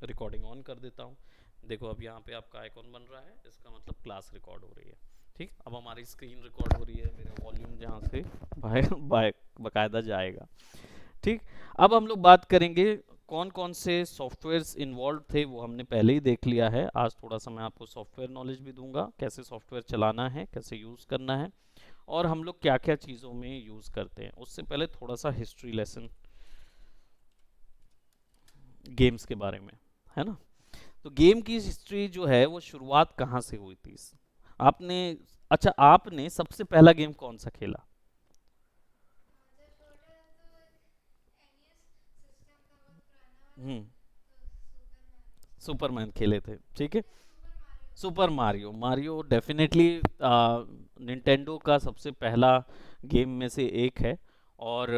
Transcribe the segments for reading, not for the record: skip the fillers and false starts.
Recording on कर देता हूँ। देखो अब यहाँ पे आपका आइकॉन बन रहा है, इसका मतलब क्लास रिकॉर्ड हो रही है। ठीक, अब हमारी स्क्रीन रिकॉर्ड हो रही है, मेरा वॉल्यूम जहाँ से बाकायदा जाएगा। ठीक, अब हम लोग बात करेंगे कौन कौन से सॉफ्टवेयर्स इन्वॉल्व थे, वो हमने पहले ही देख लिया है। आज थोड़ा सा मैं आपको सॉफ्टवेयर नॉलेज भी दूंगा, कैसे सॉफ्टवेयर चलाना है, कैसे यूज़ करना है, और हम लोग क्या क्या चीज़ों में यूज़ करते हैं। उससे पहले थोड़ा सा हिस्ट्री लेसन गेम्स के बारे में, है ना। तो गेम की हिस्ट्री जो है वो शुरुआत कहाँ से हुई थी आपने, अच्छा आपने सबसे पहला गेम कौन सा खेला? हम्म, सुपरमैन खेले थे, ठीक है। Super Mario, Mario definitely Nintendo का सबसे पहला गेम में से एक है। और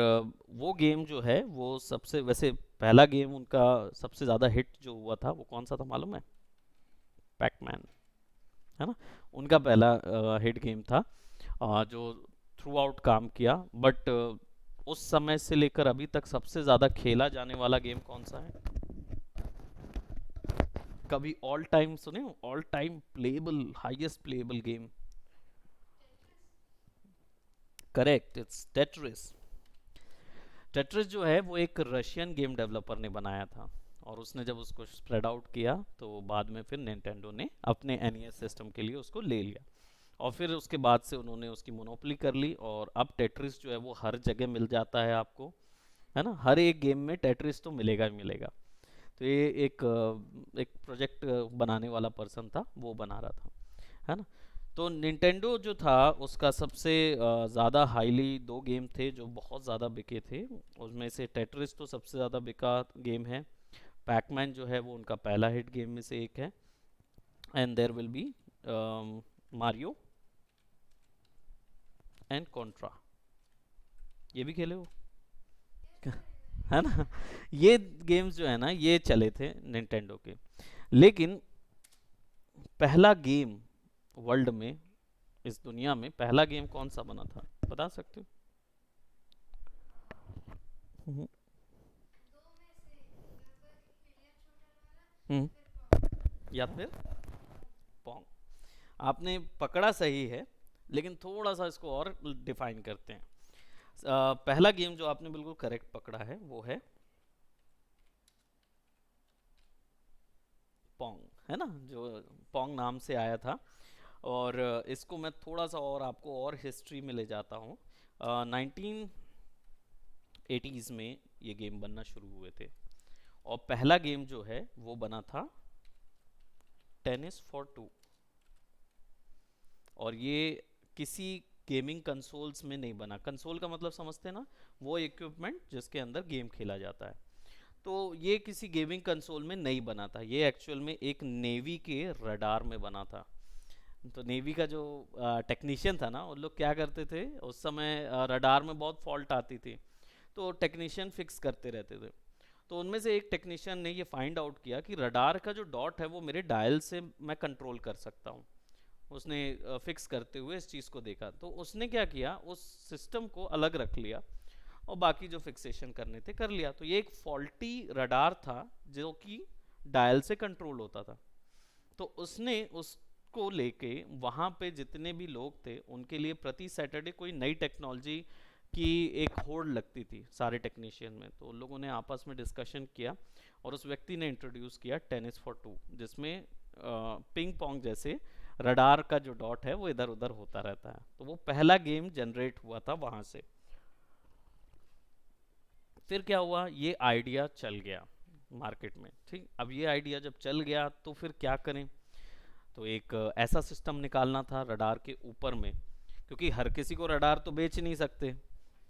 वो गेम जो है वो सबसे वैसे पहला गेम उनका सबसे ज़्यादा हिट जो हुआ था वो कौन सा था मालूम है? पैकमैन, है ना। उनका पहला हिट गेम था जो थ्रू आउट काम किया। बट उस समय से लेकर अभी तक सबसे ज़्यादा खेला जाने वाला गेम कौन सा है? कभी ऑल टाइम सुने हो? All time playable, highest playable game? Correct, it's Tetris. Tetris जो है वो एक रशियन गेम डेवलपर ने बनाया था, और उसने जब उसको स्प्रेड आउट किया तो बाद में फिर निंटेंडो ने अपने एनईएस सिस्टम के लिए उसको ले लिया। और फिर उसके बाद से उन्होंने उसकी मोनोपोली कर ली, और अब टेट्रिस जो है वो हर जगह मिल जाता है आपको, है ना। हर एक गेम में टेट्रिस तो मिलेगा ही मिलेगा। तो ये एक प्रोजेक्ट बनाने वाला पर्सन था, वो बना रहा था, है ना। तो निंटेंडो जो था उसका सबसे ज़्यादा हाईली दो गेम थे जो बहुत ज़्यादा बिके थे। उसमें से टेट्रिस तो सबसे ज़्यादा बिका गेम है। पैकमैन जो है वो उनका पहला हिट गेम में से एक है। And there will be Mario and Contra, ये भी खेले हो? है ना। ये गेम्स जो है ना ये चले थे निंटेंडो के। लेकिन पहला गेम वर्ल्ड में, इस दुनिया में पहला गेम कौन सा बना था, बता सकते हो? हम्म, हम्म, या फिर पोंग। आपने पकड़ा सही है, लेकिन थोड़ा सा इसको और डिफाइन करते हैं। पहला गेम जो आपने बिल्कुल करेक्ट पकड़ा है वो है पोंग, है ना, जो पोंग नाम से आया था। और इसको मैं थोड़ा सा और आपको और हिस्ट्री में ले जाता हूँ। 1980s में ये गेम बनना शुरू हुए थे, और पहला गेम जो है वो बना था टेनिस फॉर टू। और ये किसी गेमिंग कंसोल्स में नहीं बना। कंसोल का मतलब समझते हैं ना, वो इक्विपमेंट जिसके अंदर गेम खेला जाता है। तो ये किसी गेमिंग कंसोल में नहीं बना था, ये एक्चुअल में एक नेवी के रडार में बना था। तो नेवी का जो टेक्नीशियन था ना, उन लोग क्या करते थे उस समय, रडार में बहुत फॉल्ट आती थी, तो टेक्नीशियन फिक्स करते रहते थे। तो उनमें से एक टेक्नीशियन ने ये फाइंड आउट किया कि रडार का जो डॉट है वो मेरे डायल से मैं कंट्रोल कर सकता हूँ। उसने फिक्स करते हुए इस चीज़ को देखा, तो उसने क्या किया, उस सिस्टम को अलग रख लिया और बाकी जो फिक्सेशन करने थे कर लिया। तो ये एक फॉल्टी रडार था जो कि डायल से कंट्रोल होता था। तो उसने उसको लेके वहाँ पे जितने भी लोग थे उनके लिए प्रति सैटरडे कोई नई टेक्नोलॉजी की एक होड़ लगती थी सारे टेक्नीशियन में। तो उन लोगों ने आपस में डिस्कशन किया, और उस व्यक्ति ने इंट्रोड्यूस किया टेनिस फॉर टू, जिसमें पिंग पोंग जैसे रडार का जो डॉट है वो इधर उधर होता रहता है। तो वो पहला गेम जनरेट हुआ था वहाँ से। फिर क्या हुआ, ये आइडिया चल गया मार्केट में। ठीक, अब ये आइडिया जब चल गया तो फिर क्या करें। तो एक ऐसा सिस्टम निकालना था रडार के ऊपर में, क्योंकि हर किसी को रडार तो बेच नहीं सकते,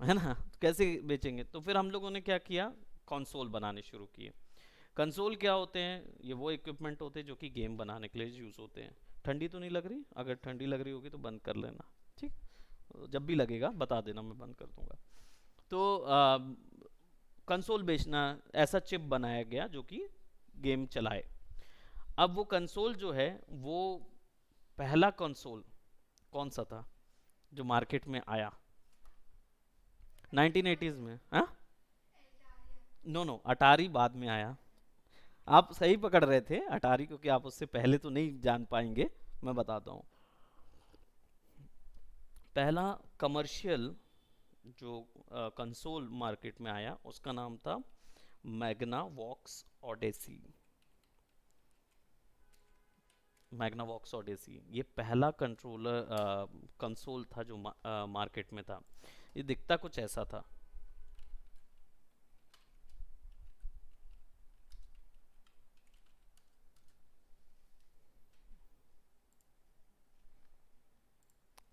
है ना। तो कैसे बेचेंगे, तो फिर हम लोगों ने क्या किया, कंसोल बनाने शुरू किए। कंसोल क्या होते हैं, ये वो इक्विपमेंट होते हैं जो कि गेम बनाने के लिए यूज़ होते हैं। ठंडी तो नहीं लग रही? अगर ठंडी लग रही होगी तो बंद कर लेना, ठीक। जब भी लगेगा बता देना, मैं बंद कर दूंगा। तो कंसोल बेचना, ऐसा चिप बनाया गया जो कि गेम चलाए। अब वो कंसोल जो है वो पहला कंसोल कौन सा था जो मार्केट में आया 1980s में? हाँ, नो नो, अटारी बाद में आया। आप सही पकड़ रहे थे अटारी, क्योंकि आप उससे पहले तो नहीं जान पाएंगे। मैं बताता हूँ। पहला कमर्शियल जो कंसोल मार्केट में आया उसका नाम था मैग्ना वॉक्स ऑडेसी। मैग्ना वॉक्स ऑडेसी ये पहला कंट्रोलर कंसोल था जो मार्केट में था। ये दिखता कुछ ऐसा था।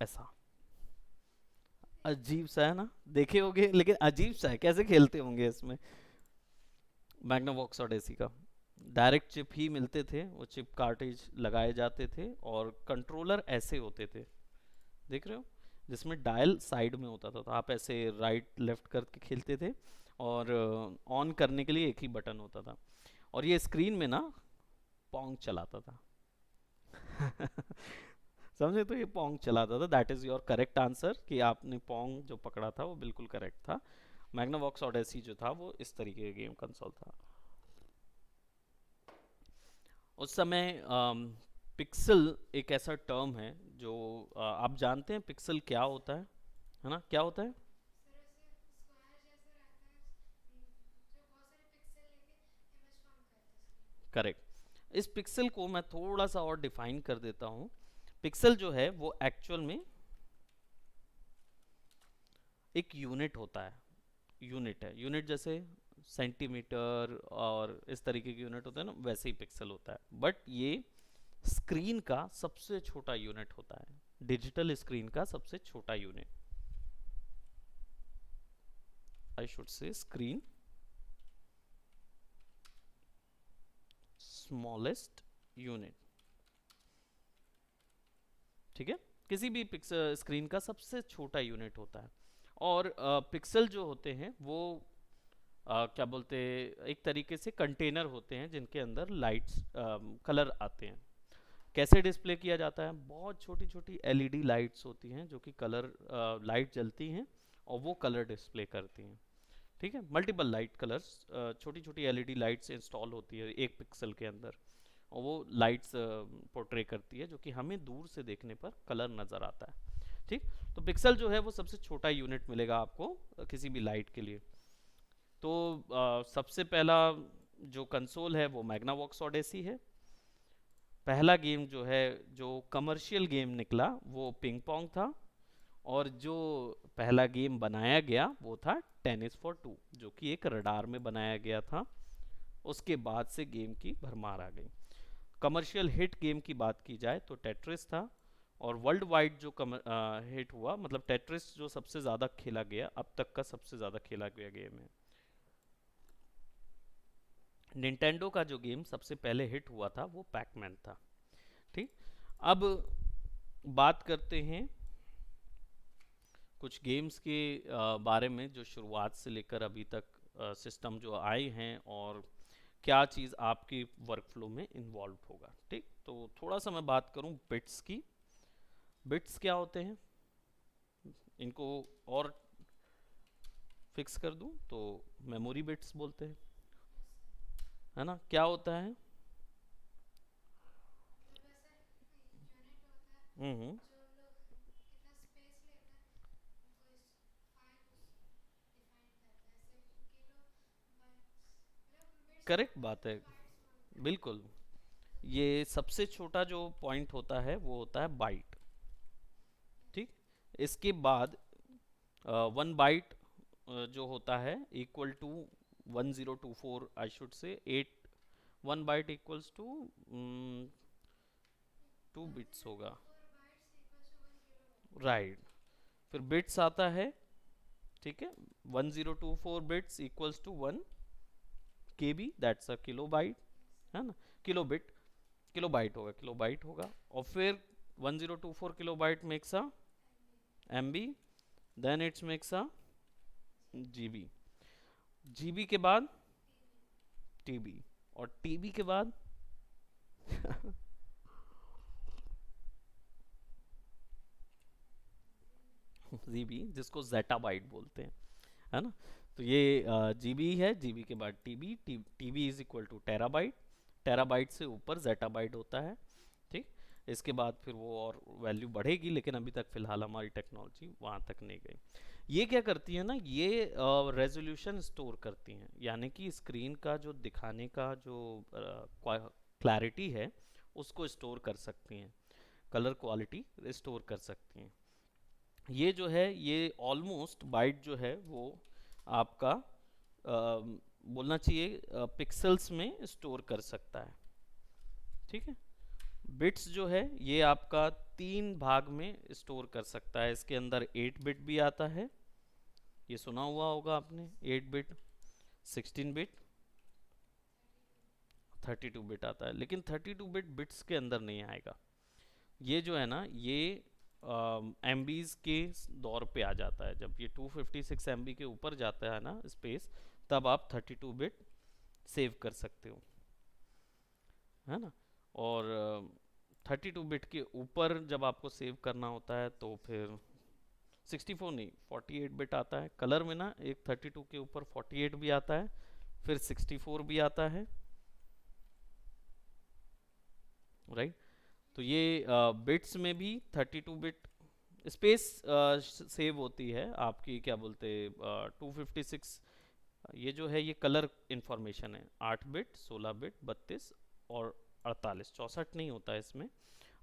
ऐसा अजीब सा है ना, देखे होंगे, लेकिन अजीब सा है, कैसे खेलते होंगे इसमें। मैग्नावॉक्स ऑडेसी का डायरेक्ट चिप ही मिलते थे, वो चिप कार्टेज लगाए जाते थे और कंट्रोलर ऐसे होते थे, देख रहे हो, जिसमें डायल साइड में होता था, तो आप ऐसे राइट लेफ्ट करके खेलते थे। और ऑन करने के लिए एक ही बटन होता था। और ये स्क्रीन में ना पोंग चलाता था। समझे, तो ये पोंग चलाता था। That is your correct answer, कि आपने पोंग जो पकड़ा था वो बिल्कुल करेक्ट था। मैग्नावॉक्स ऑडेसी जो था वो इस तरीके का गेम कंसोल था। उस समय पिक्सल एक ऐसा टर्म है जो आप जानते हैं पिक्सल क्या होता है ना, क्या होता है? करेक्ट। इस पिक्सल को मैं थोड़ा सा और डिफाइन कर देता हूँ। पिक्सल जो है वो एक्चुअल में एक यूनिट होता है। यूनिट है, यूनिट जैसे सेंटीमीटर और इस तरीके के यूनिट होते हैं ना, वैसे ही पिक्सल होता है। बट ये स्क्रीन का सबसे छोटा यूनिट होता है, डिजिटल स्क्रीन का सबसे छोटा unit. I should say screen smallest unit. ठीक है, किसी भी पिक्सल स्क्रीन का सबसे छोटा यूनिट होता है। और पिक्सल जो होते हैं वो क्या बोलते हैं, एक तरीके से कंटेनर होते हैं जिनके अंदर लाइट्स कलर आते हैं। कैसे डिस्प्ले किया जाता है? बहुत छोटी छोटी एलईडी लाइट्स होती हैं जो कि कलर लाइट जलती हैं और वो कलर डिस्प्ले करती हैं। ठीक है, मल्टीपल लाइट कलर्स, छोटी छोटी एलईडी लाइट्स इंस्टॉल होती है एक पिक्सल के अंदर, और वो लाइट्स पोर्ट्रे करती है जो कि हमें दूर से देखने पर कलर नज़र आता है। ठीक, तो पिक्सल जो है वो सबसे छोटा यूनिट मिलेगा आपको किसी भी लाइट के लिए। तो सबसे पहला जो कंसोल है वो मैग्नावॉक्स ऑडेसी है। पहला गेम जो है, जो कमर्शियल गेम निकला, वो पिंग पोंग था। और जो पहला गेम बनाया गया वो था टेनिस फॉर टू, जो कि एक रडार में बनाया गया था। उसके बाद से गेम की भरमार आ गई। कमर्शियल हिट गेम की बात की जाए तो टेट्रिस था। और वर्ल्ड वाइड जो हिट हुआ, मतलब टेट्रिस जो सबसे ज़्यादा खेला गया, अब तक का सबसे ज़्यादा खेला गया गेम है। निंटेंडो का जो गेम सबसे पहले हिट हुआ था वो पैकमैन था। ठीक, अब बात करते हैं कुछ गेम्स के बारे में जो शुरुआत से लेकर अभी तक सिस्टम जो आए हैं और क्या चीज़ आपके वर्क फ्लो में इन्वॉल्व होगा। ठीक, तो थोड़ा सा मैं बात करूं बिट्स की। बिट्स क्या होते हैं, इनको और फिक्स कर दूं तो मेमोरी बिट्स बोलते हैं, है ना? क्या होता है? हम्म। करेक्ट बात है, बिल्कुल। ये सबसे छोटा जो पॉइंट होता है वो होता है बाइट। ठीक, इसके बाद 1 बाइट जो होता है equal to 1024, I should say 8। 1 byte equals to 2 bits होगा, राइट। फिर बिट्स आता है, ठीक है, 1024 bits equals to 1 KB, that's a kilo byte, है ना? किलो बिट, किलो बाइट होगा, किलो बाइट होगा। और फिर 1024 kilo byte makes a MB, then it's makes a GB, GB के बाद TB, और TB के बाद जीबी, जिसको जेटा बाइट बोलते हैं, है ना? तो ये जीबी है, जीबी के बाद TB, TB is equal two terabyte, terabyte से ऊपर जेटाबाइट होता है। ठीक, इसके बाद फिर वो और वैल्यू बढ़ेगी, लेकिन अभी तक फिलहाल हमारी टेक्नोलॉजी वहाँ तक नहीं गई। ये क्या करती है ना, ये रेजोल्यूशन स्टोर करती हैं, यानी कि स्क्रीन का जो दिखाने का जो क्लैरिटी है उसको स्टोर कर सकती हैं, कलर क्वालिटी स्टोर कर सकती हैं। ये जो है ये ऑलमोस्ट बाइट जो है वो आपका बोलना चाहिए पिक्सल्स में स्टोर कर सकता है। ठीक है, बिट्स जो है ये आपका 3 भाग में स्टोर कर सकता है। इसके अंदर 8 बिट भी आता है, ये सुना हुआ होगा आपने, 8 बिट, 16 बिट, 32 बिट आता है, लेकिन 32 बिट बिट्स के अंदर नहीं आएगा। ये जो है ना, ये एम के दौर पे आ जाता है, जब ये 256 MB के ऊपर जाता है ना स्पेस, तब आप 32 बिट सेव कर सकते हो, है ना। और 32 बिट के ऊपर जब आपको सेव करना होता है तो फिर 64 नहीं, 48 बिट आता है। कलर में ना एक 32 के ऊपर 48 भी आता है, फिर 64 भी आता है, राइट। तो ये बिट्स में भी 32 बिट स्पेस सेव होती है आपकी, क्या बोलते 256। ये जो है ये कलर इंफॉर्मेशन है, 8 बिट, 16 बिट, 32 और 48, 64 नहीं होता है इसमें,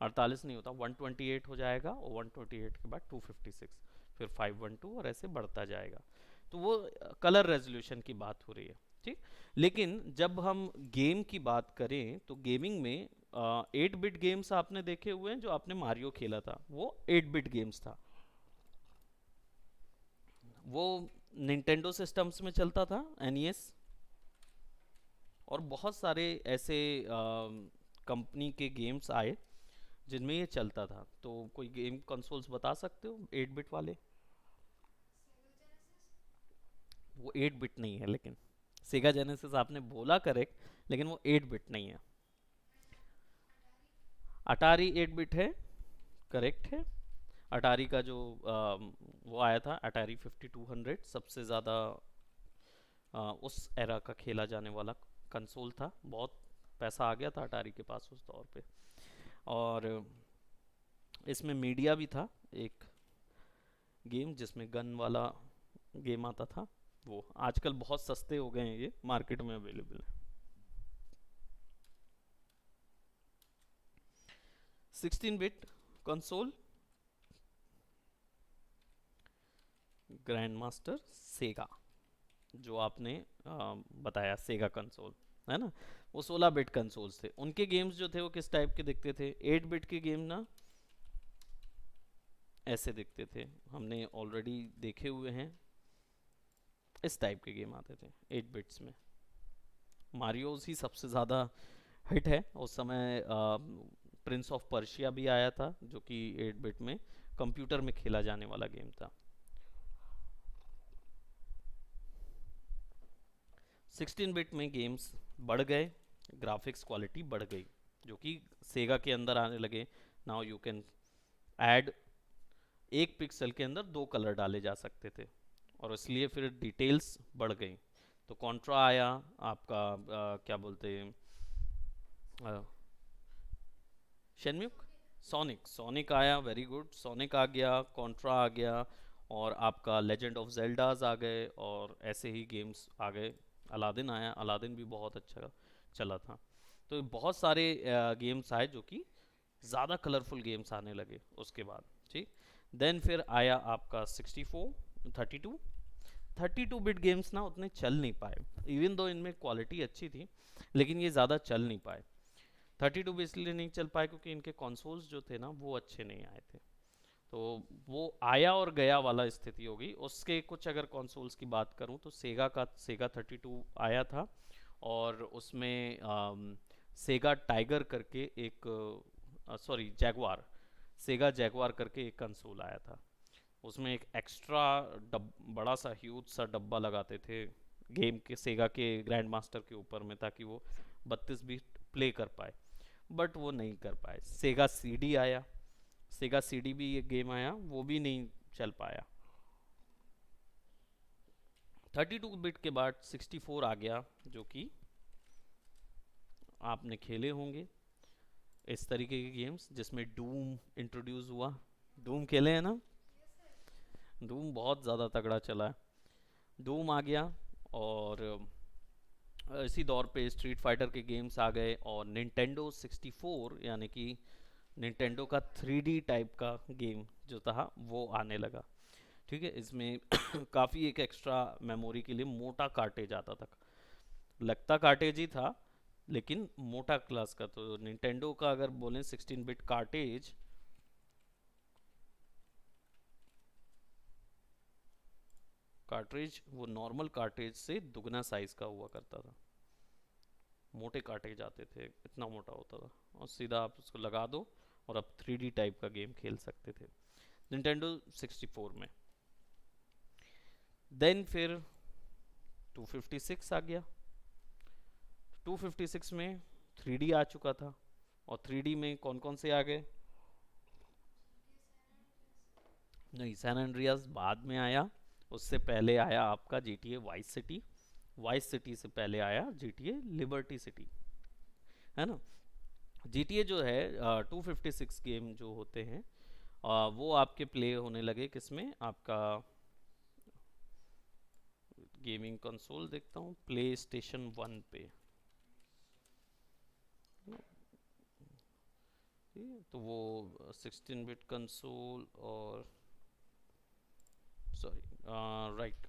48 नहीं होता, 128 हो जाएगा, और 128 के बाद 256, फिर 512 और ऐसे बढ़ता जाएगा। तो वो कलर रेजोल्यूशन की बात हो रही है। ठीक, लेकिन जब हम गेम की बात करें तो गेमिंग में 8 बिट गेम्स आपने देखे हुए हैं, जो आपने मारियो खेला था वो 8 बिट गेम्स था, वो निंटेंडो सिस्टम्स में चलता था, NES। और बहुत सारे ऐसे कंपनी के गेम्स आए जिनमें ये चलता था। तो कोई गेम कंसोल्स बता सकते हो 8 बिट वाले? वो 8 बिट नहीं है, लेकिन सेगा जेनेसिस आपने बोला करेक्ट, लेकिन वो 8 बिट नहीं है। अटारी 8 बिट है, करेक्ट है। अटारी का जो वो आया था, अटारी 5200, सबसे ज़्यादा उस एरा का खेला जाने वाला कंसोल था। बहुत पैसा आ गया था अटारी के पास उस दौर पे। और इसमें मीडिया भी था, एक गेम जिसमें गन वाला गेम आता था। वो आजकल बहुत सस्ते हो गए हैं, ये मार्केट में अवेलेबल है। 16 बिट कंसोल, ग्रैंड मास्टर सेगा, जो आपने बताया सेगा कंसोल, है ना। वो 16 बिट कंसोल्स थे, उनके गेम्स जो थे वो किस टाइप के दिखते थे? 8 बिट के गेम ना ऐसे दिखते थे, हमने ऑलरेडी देखे हुए हैं, इस टाइप के गेम आते थे 8 बिट्स में। मारियोज ही सबसे ज़्यादा हिट है उस समय। प्रिंस ऑफ पर्शिया भी आया था, जो कि 8 बिट में कंप्यूटर में खेला जाने वाला गेम था। 16 बिट में गेम्स बढ़ गए, ग्राफिक्स क्वालिटी बढ़ गई, जो कि सेगा के अंदर आने लगे। नाउ यू कैन ऐड, एक पिक्सल के अंदर 2 कलर डाले जा सकते थे, और इसलिए फिर डिटेल्स बढ़ गई। तो कॉन्ट्रा आया आपका, क्या बोलते हैं, शेनम्यूक, सोनिक, सोनिक आया, वेरी गुड, सोनिक आ गया, कॉन्ट्रा आ गया, और आपका लेजेंड ऑफ जेल्डाज आ गए, और ऐसे ही गेम्स आ गए। अलादीन आया, अलादीन भी बहुत अच्छा चला था। तो बहुत सारे गेम्स आए जो कि ज़्यादा कलरफुल गेम्स आने लगे उसके बाद। ठीक, देन फिर आया आपका 64, 32 बिट गेम्स ना उतने चल नहीं पाए, इवन दो इनमें क्वालिटी अच्छी थी, लेकिन ये ज़्यादा चल नहीं पाए। 32 भी इसलिए नहीं चल पाए क्योंकि इनके कंसोल्स जो थे ना वो अच्छे नहीं आए थे। तो वो आया और गया वाला स्थिति होगी। उसके कुछ अगर कंसोल्स की बात करूं तो सेगा 32 आया था, और उसमें सेगा टाइगर करके एक, सॉरी जैगवार, सेगा जैगवार करके एक कंसोल आया था। उसमें एक एक्स्ट्रा बड़ा सा ह्यूज सा डब्बा लगाते थे गेम के, सेगा के ग्रैंड मास्टर के ऊपर में, ताकि वो 32 बिट प्ले कर पाए, बट वो नहीं कर पाए। सेगा सीडी आया, सेगा सीडी भी एक गेम आया, वो भी नहीं चल पाया। 32 बिट के बाद 64 आ गया, जो कि आपने खेले होंगे इस तरीके के गेम्स जिसमें डूम इंट्रोड्यूस हुआ। डूम खेले हैं ना? डूम बहुत ज़्यादा तगड़ा चला है। डूम आ गया, और इसी दौर पे स्ट्रीट फाइटर के गेम्स आ गए, और निंटेंडो 64 यानी कि निंटेंडो का 3D टाइप का गेम जो था वो आने लगा। ठीक है, इसमें काफ़ी एक एक्स्ट्रा मेमोरी के लिए मोटा कार्टेज आता था। लगता कार्टेज ही था, लेकिन मोटा क्लास का। तो निंटेंडो का अगर बोलें 16 बिट कार्टेज, कार्ट्रिज वो नॉर्मल कार्टेज से दुगना साइज का हुआ करता था। मोटे कार्टेज आते थे, इतना मोटा होता था, और सीधा आप उसको लगा दो और आप 3D टाइप का गेम खेल सकते थे निंटेंडो 64 में। देन फिर 256 आ गया। 256 में 3D आ चुका था, और 3D में कौन कौन से आ गए? नहीं, सैन एंड्रियास बाद में आया। उससे पहले आया आपका GTA vice city. Vice city से पहले आया GTA लिबर्टी सिटी, है ना। GTA जो है 256 गेम जो होते हैं, वो आपके प्ले होने लगे किसमें? आपका गेमिंग कंसोल देखता हूँ, प्ले स्टेशन 1 पे। तो वो 16 बिट कंसोल, और सॉरी, राइट,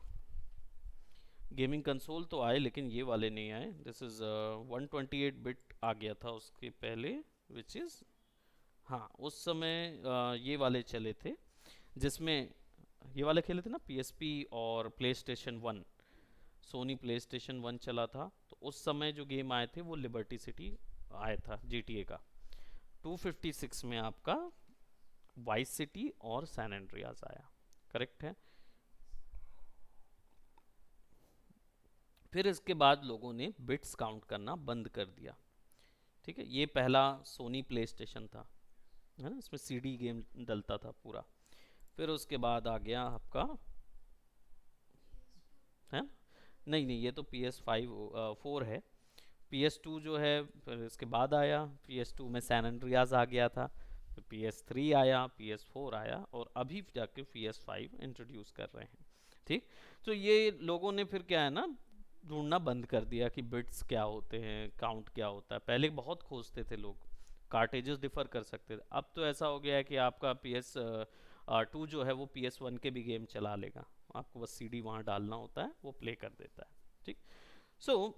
गेमिंग कंसोल तो आए लेकिन ये वाले नहीं आए। दिस इज़ 128 बिट आ गया था उसके पहले, विच इज़, हाँ उस समय ये वाले चले थे जिसमें ये वाले खेले थे ना, PSP और PlayStation 1। Sony PlayStation 1 चला था, तो उस समय जो गेम आए थे वो लिबर्टी सिटी आया था GTA का। 256 में आपका वाइस सिटी और सैन एंड्रियास आया, करेक्ट है। फिर इसके बाद लोगों ने बिट्स काउंट करना बंद कर दिया। ठीक है, ये पहला सोनी प्ले स्टेशन था, है ना, इसमें CD गेम डलता था पूरा। फिर उसके बाद आ गया आपका, है, नहीं नहीं, ये तो PS5 4 है। PS2 जो है फिर इसके बाद आया। PS2 में सैन एंड्रियास आ गया था। फिर PS3 आया, PS4 आया, और अभी जाके PS5 इंट्रोड्यूस कर रहे हैं। ठीक, तो ये लोगों ने फिर क्या है ना, ढूंढना बंद कर दिया कि बिट्स क्या होते हैं, काउंट क्या होता है। पहले बहुत खोजते थे लोग, कार्टेजेस डिफर कर सकते थे। अब तो ऐसा हो गया है कि आपका PS2 जो है वो PS1 के भी गेम चला लेगा, आपको बस CD वहाँ डालना होता है, वो प्ले कर देता है। ठीक, सो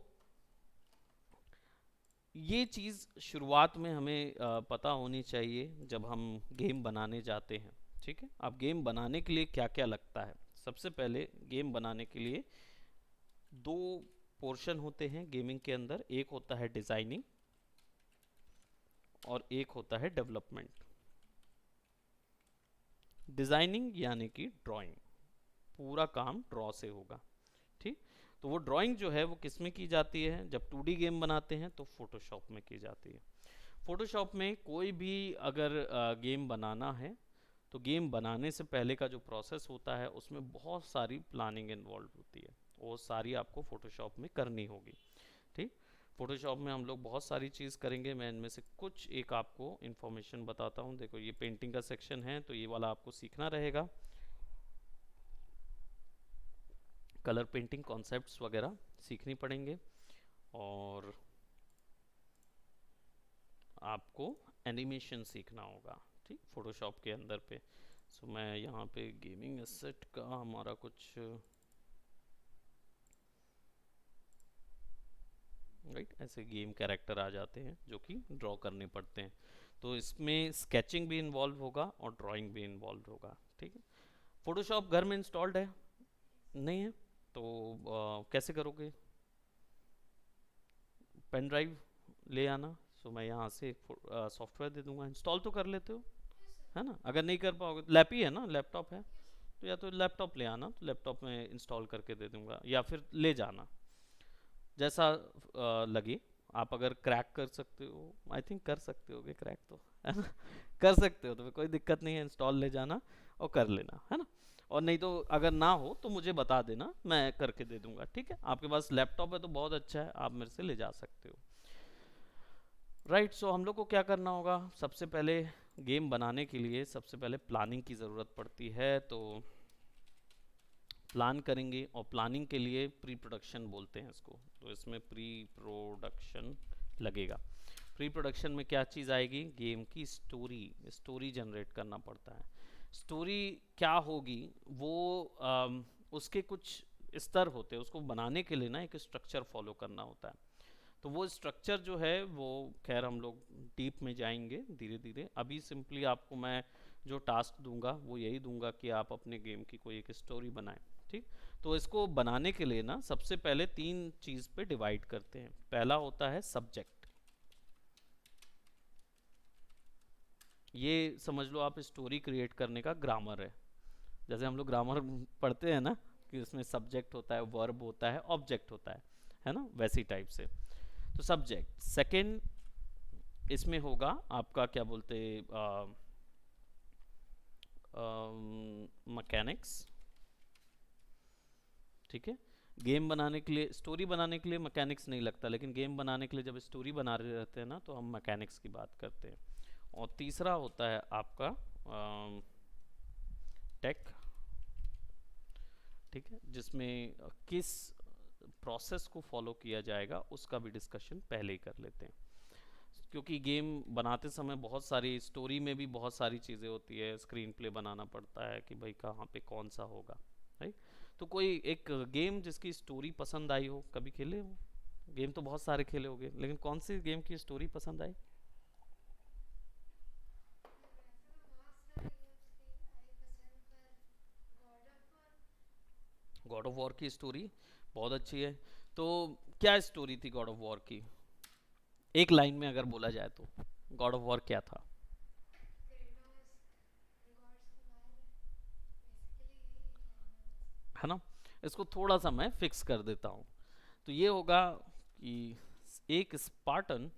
ये चीज़ शुरुआत में हमें पता होनी चाहिए जब हम गेम बनाने जाते हैं। ठीक है, अब गेम बनाने के लिए क्या क्या लगता है? सबसे पहले गेम बनाने के लिए दो पोर्शन होते हैं गेमिंग के अंदर, एक होता है डिज़ाइनिंग और एक होता है डेवलपमेंट। डिज़ाइनिंग यानी कि ड्राइंग, पूरा काम ड्रॉ से होगा। ठीक, तो वो ड्राइंग जो है वो किस में की जाती है? जब 2D गेम बनाते हैं तो फोटोशॉप में की जाती है। फोटोशॉप में कोई भी अगर गेम बनाना है, तो गेम बनाने से पहले का जो प्रोसेस होता है उसमें बहुत सारी प्लानिंग इन्वॉल्व होती है, वो सारी आपको फोटोशॉप में करनी होगी। ठीक, फोटोशॉप में हम लोग बहुत सारी चीज़ करेंगे। मैं इनमें से कुछ एक आपको इन्फॉर्मेशन बताता हूँ। देखो, ये पेंटिंग का सेक्शन है, तो ये वाला आपको सीखना रहेगा। कलर पेंटिंग कॉन्सेप्ट्स वगैरह सीखनी पड़ेंगे, और आपको एनिमेशन सीखना होगा। ठीक, फोटोशॉप के अंदर पे। सो मैं यहाँ पे गेमिंग एसेट का हमारा कुछ, राइट, ऐसे गेम कैरेक्टर आ जाते हैं जो कि ड्रॉ करने पड़ते हैं। तो इसमें स्केचिंग भी इन्वॉल्व होगा और ड्राइंग भी इन्वॉल्व होगा। ठीक है, फोटोशॉप घर में इंस्टॉल्ड है? नहीं है? तो कैसे करोगे? पेन ड्राइव ले आना। सो मैं यहाँ से सॉफ्टवेयर दे दूंगा, इंस्टॉल तो कर लेते हो, है ना। अगर नहीं कर पाओगे, लैप ही है ना, लैपटॉप है, तो या तो लैपटॉप ले आना, तो लैपटॉप में इंस्टॉल करके दे दूंगा, या फिर ले जाना, जैसा लगे। आप अगर क्रैक कर सकते हो, आई थिंक कर सकते होगे क्रैक, तो है ना, कर सकते हो तो कोई दिक्कत नहीं है, इंस्टॉल ले जाना और कर लेना, है ना। और नहीं तो अगर ना हो तो मुझे बता देना, मैं करके दे दूंगा। ठीक है, आपके पास लैपटॉप है तो बहुत अच्छा है, आप मेरे से ले जा सकते हो। राइट, सो हम लोग को क्या करना होगा, सबसे पहले गेम बनाने के लिए सबसे पहले प्लानिंग की ज़रूरत पड़ती है। तो प्लान करेंगे, और प्लानिंग के लिए प्री प्रोडक्शन बोलते हैं इसको, तो इसमें प्री प्रोडक्शन लगेगा। प्री प्रोडक्शन में क्या चीज़ आएगी, गेम की स्टोरी, स्टोरी जनरेट करना पड़ता है। स्टोरी क्या होगी, वो उसके कुछ स्तर होते हैं, उसको बनाने के लिए ना एक स्ट्रक्चर फॉलो करना होता है। तो वो स्ट्रक्चर जो है वो, खैर हम लोग डीप में जाएंगे धीरे धीरे। अभी सिंपली आपको मैं जो टास्क दूंगा वो यही दूंगा कि आप अपने गेम की कोई एक स्टोरी बनाएं। ठीक, तो इसको बनाने के लिए ना सबसे पहले तीन चीज़ पे डिवाइड करते हैं। पहला होता है सब्जेक्ट, ये समझ लो आप स्टोरी क्रिएट करने का ग्रामर है। जैसे हम लोग ग्रामर पढ़ते हैं ना, कि उसमें सब्जेक्ट होता है, वर्ब होता है, ऑब्जेक्ट होता है ना, वैसी टाइप से। तो सब्जेक्ट। सेकंड, इसमें होगा आपका क्या बोलते, मैकेनिक्स। ठीक है, गेम बनाने के लिए, स्टोरी बनाने के लिए मैकेनिक्स नहीं लगता, लेकिन गेम बनाने के लिए जब स्टोरी बना रहे रहते हैं ना, तो हम मैकेनिक्स की बात करते हैं। और तीसरा होता है आपका टेक। ठीक है, जिसमें किस प्रोसेस को फॉलो किया जाएगा उसका भी डिस्कशन पहले ही कर लेते हैं। क्योंकि गेम बनाते समय बहुत सारी, स्टोरी में भी बहुत सारी चीज़ें होती है, स्क्रीन प्ले बनाना पड़ता है कि भाई कहाँ पे कौन सा होगा, राइट। तो कोई एक गेम जिसकी स्टोरी पसंद आई हो, कभी खेले हो? गेम तो बहुत सारे खेले होगे, लेकिन कौन सी गेम की स्टोरी पसंद आई? गॉड ऑफ वॉर की स्टोरी बहुत अच्छी है। तो क्या स्टोरी थी गॉड ऑफ वॉर की, एक लाइन में अगर बोला जाए तो गॉड ऑफ वॉर क्या था? है ना, इसको थोड़ा सा मैं फिक्स कर देता हूँ। तो ये होगा कि एक Spartan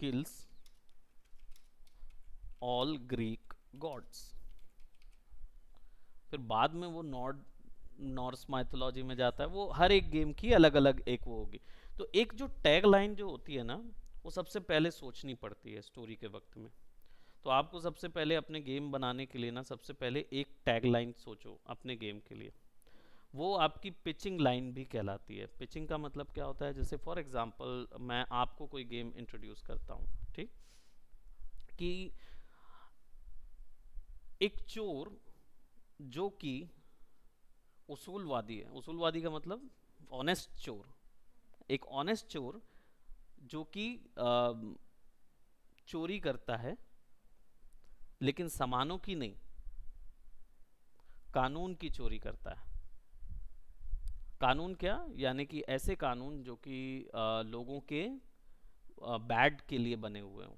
kills all Greek gods. फिर बाद में वो नॉर्स माइथोलॉजी में जाता है, वो हर एक गेम की अलग अलग एक वो होगी। तो एक जो टैग लाइन जो होती है ना, वो सबसे पहले सोचनी पड़ती है स्टोरी के वक्त में। तो आपको सबसे पहले अपने गेम बनाने के लिए ना, सबसे पहले एक टैग लाइन सोचो अपने गेम के लिए। वो आपकी पिचिंग लाइन भी कहलाती है। पिचिंग का मतलब क्या होता है, जैसे फॉर एग्जांपल मैं आपको कोई गेम इंट्रोड्यूस करता हूँ, ठीक, कि एक चोर जो कि उसूलवादी है, उसूलवादी का मतलब ऑनेस्ट चोर, एक ऑनेस्ट चोर जो कि चोरी करता है, लेकिन सामानों की नहीं, कानून की चोरी करता है। कानून क्या, यानी कि ऐसे कानून जो कि लोगों के बैड के लिए बने हुए हों।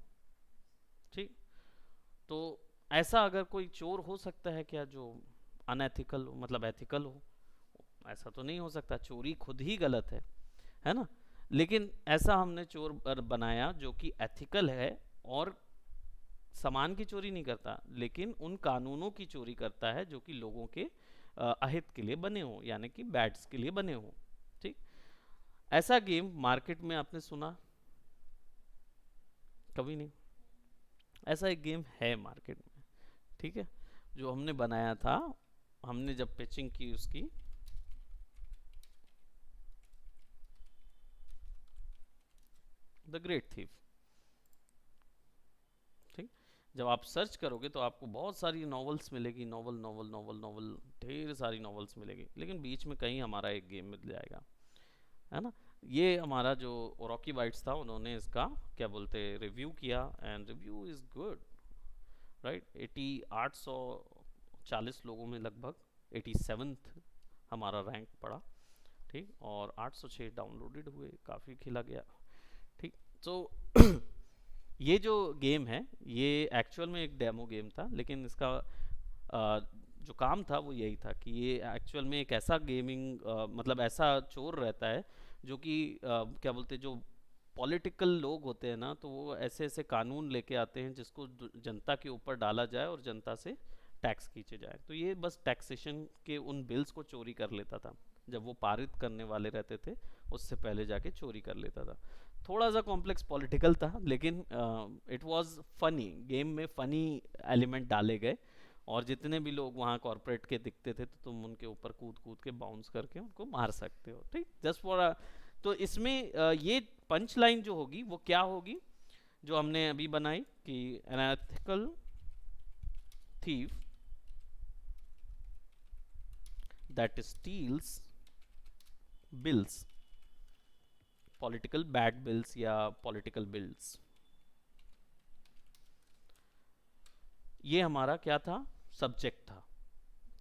ठीक, तो ऐसा अगर कोई चोर हो सकता है क्या जो अनएथिकल हो, मतलब एथिकल हो? ऐसा तो नहीं हो सकता, चोरी खुद ही गलत है ना। लेकिन ऐसा हमने चोर बनाया जो कि एथिकल है, और सामान की चोरी नहीं करता, लेकिन उन कानूनों की चोरी करता है जो कि लोगों के अहित के लिए बने हों, यानी कि बैड्स के लिए बने हों। ठीक, ऐसा गेम मार्केट में आपने सुना? कभी नहीं। ऐसा एक गेम है मार्केट में, ठीक है, जो हमने बनाया था। हमने जब पिचिंग की उसकी, द ग्रेट थीफ। ठीक, जब आप सर्च करोगे तो आपको बहुत सारी नॉवेल्स मिलेगी, नॉवल नॉवल नॉवल नॉवल, ढेर सारी नॉवेल्स मिलेगी, लेकिन बीच में कहीं हमारा एक गेम मिल जाएगा, है ना। ये हमारा जो रॉकी बाइट्स था, उन्होंने इसका क्या बोलते रिव्यू किया, and review is good, right. 840 लोगों में लगभग 87th हमारा रैंक पड़ा। ठीक, और 806 डाउनलोडेड हुए, काफ़ी खेला गया। ठीक, तो ये जो गेम है, ये एक्चुअल में एक डेमो गेम था, लेकिन इसका जो काम था वो यही था कि ये एक्चुअल में एक ऐसा गेमिंग, मतलब ऐसा चोर रहता है जो कि क्या बोलते हैं, जो पॉलिटिकल लोग होते हैं ना, तो वो ऐसे ऐसे कानून लेके आते हैं जिसको जनता के ऊपर डाला जाए और जनता से टैक्स खींचे जाए। तो ये बस टैक्सेशन के उन बिल्स को चोरी कर लेता था, जब वो पारित करने वाले रहते थे उससे पहले जाके चोरी कर लेता था। थोड़ा सा कॉम्प्लेक्स पॉलिटिकल था, लेकिन इट वाज फनी, गेम में फनी एलिमेंट डाले गए। और जितने भी लोग वहाँ कॉर्पोरेट के दिखते थे तो तुम उनके ऊपर कूद कूद के बाउंस करके उनको मार सकते हो, ठीक, जस्ट फॉर। तो इसमें ये पंच लाइन जो होगी वो क्या होगी, जो हमने अभी बनाई कि an ethical thief that steals bills, political bad bills या पॉलिटिकल बिल्स, ये हमारा क्या था, सब्जेक्ट था,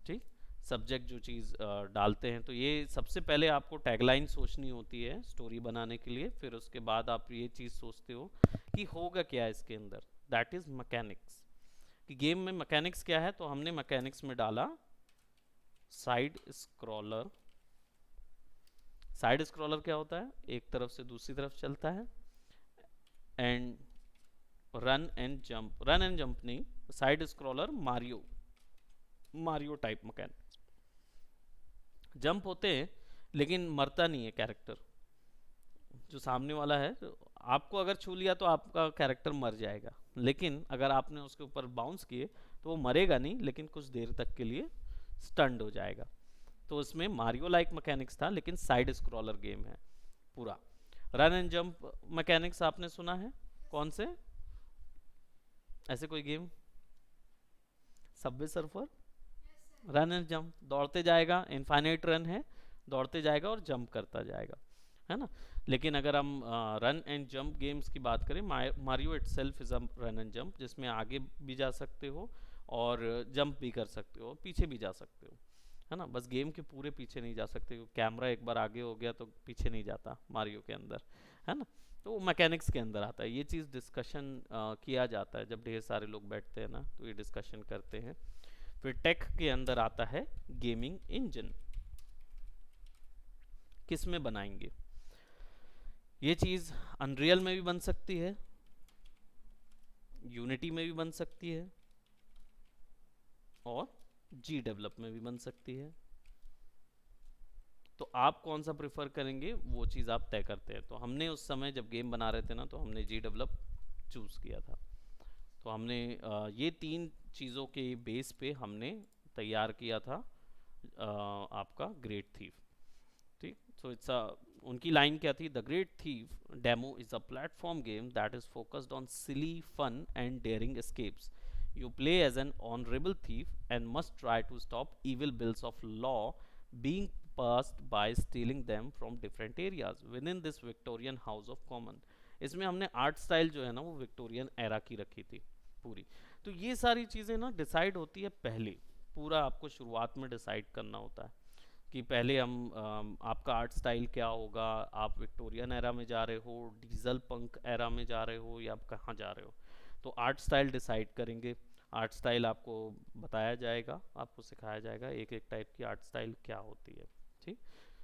ठीक। सब्जेक्ट जो चीज़ डालते हैं, तो ये सबसे पहले आपको टैगलाइन सोचनी होती है स्टोरी बनाने के लिए, फिर उसके बाद आप ये चीज़ सोचते हो कि होगा क्या इसके अंदर, दैट इज़ मैकेनिक्स, कि गेम में मैकेनिक्स क्या है। तो हमने मैकेनिक्स में डाला साइड स्क्रॉलर। साइड स्क्रॉलर क्या होता है, एक तरफ से दूसरी तरफ चलता है, and run and jump, run and jump नहीं, side scroller Mario, Mario type mechanics. Jump होते हैं लेकिन मरता नहीं है कैरेक्टर, जो सामने वाला है, तो आपको अगर छू लिया तो आपका कैरेक्टर मर जाएगा, लेकिन अगर आपने उसके ऊपर बाउंस किए तो वो मरेगा नहीं, लेकिन कुछ देर तक के लिए स्टंड हो जाएगा। तो इसमें मारियो लाइक मैकेनिक्स था, लेकिन साइड स्क्रॉलर गेम है पूरा। रन एंड जंप मैकेनिक्स आपने सुना है, कौन से, ऐसे कोई game, Subway surfer, run and jump, दौड़ते जाएगा, इनफाइनाइट रन है, दौड़ते जाएगा और जंप करता जाएगा, है ना। लेकिन अगर हम रन एंड जंप गेम्स की बात करें, Mario itself is a run and jump, जिसमें आगे भी जा सकते हो और जंप भी कर सकते हो, पीछे भी जा सकते हो, है ना। बस गेम के पूरे पीछे नहीं जा सकते, क्योंकि कैमरा एक बार आगे हो गया तो पीछे नहीं जाता मारियो के अंदर, है ना। तो वो मैकेनिक्स के अंदर आता है, ये चीज़ डिस्कशन किया जाता है जब ढेर सारे लोग बैठते हैं ना, तो ये डिस्कशन करते हैं। फिर टेक के अंदर आता है गेमिंग इंजन, किस में बनाएंगे ये चीज़, अनरियल में भी बन सकती है, यूनिटी में भी बन सकती है, और जी डेवलप में भी बन सकती है। तो आप कौन सा प्रेफर करेंगे वो चीज़ आप तय करते हैं। तो हमने उस समय जब गेम बना रहे थे ना, तो हमने जी डेवलप चूज़ किया था। तो हमने ये तीन चीज़ों के बेस पे हमने तैयार किया था आपका ग्रेट थीफ, ठीक। सो इट्स अ, उनकी लाइन क्या थी, the great thief demo is a platform game that is focused on silly fun and daring escapes. You play as an honorable thief and must try to stop evil bills of law being passed by stealing them from different areas within this Victorian House of Common। इसमें हमने art style जो है ना वो Victorian era की रखी थी पूरी। तो ये सारी चीज़ें ना डिसाइड होती है पहले, पूरा आपको शुरुआत में डिसाइड करना होता है कि पहले हम आपका आर्ट स्टाइल क्या होगा, आप विक्टोरियन एरा में जा रहे हो, डीजल पंक एरा में जा रहे हो, या आप कहाँ जा रहे हो। तो आर्ट स्टाइल डिसाइड करेंगे, आर्ट स्टाइल आपको बताया जाएगा, आपको सिखाया जाएगा एक एक टाइप की आर्ट स्टाइल क्या होती है, ठीक।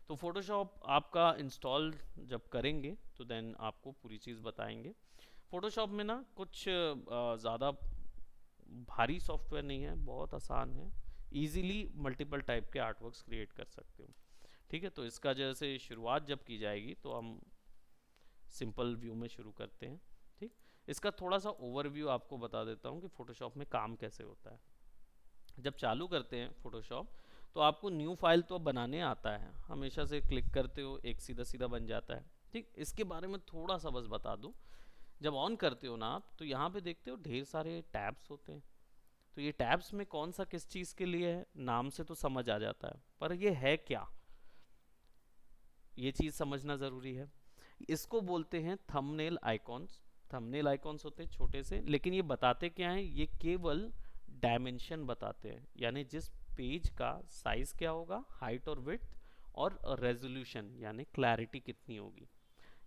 तो फोटोशॉप आपका इंस्टॉल जब करेंगे तो देन आपको पूरी चीज़ बताएंगे। फोटोशॉप में ना कुछ ज़्यादा भारी सॉफ्टवेयर नहीं है, बहुत आसान है, इजीली मल्टीपल टाइप के आर्टवर्क्स क्रिएट कर सकते हो, ठीक है। तो इसका जैसे शुरुआत जब की जाएगी तो हम सिंपल व्यू में शुरू करते हैं, ठीक। इसका थोड़ा सा ओवरव्यू आपको बता देता हूँ कि फोटोशॉप में काम कैसे होता है। जब चालू करते हैं फोटोशॉप तो आपको न्यू फाइल तो बनाने आता है, हमेशा से क्लिक करते हो एक सीधा सीधा बन जाता है, ठीक। इसके बारे में थोड़ा सा बस बता दूँ, जब ऑन करते हो ना आप तो यहाँ पे देखते हो ढेर सारे टैब्स होते हैं। तो ये टैब्स में कौन सा किस चीज़ के लिए है, नाम से तो समझ आ जाता है, पर ये है क्या, ये चीज़ समझना ज़रूरी है। इसको बोलते हैं थंबनेल आइकॉन्स। थंबनेल आइकॉन्स होते हैं छोटे से, लेकिन ये बताते क्या हैं, ये केवल डायमेंशन बताते हैं, यानी जिस पेज का साइज क्या होगा, हाइट और विड्थ, और रेजोल्यूशन यानी क्लैरिटी कितनी होगी,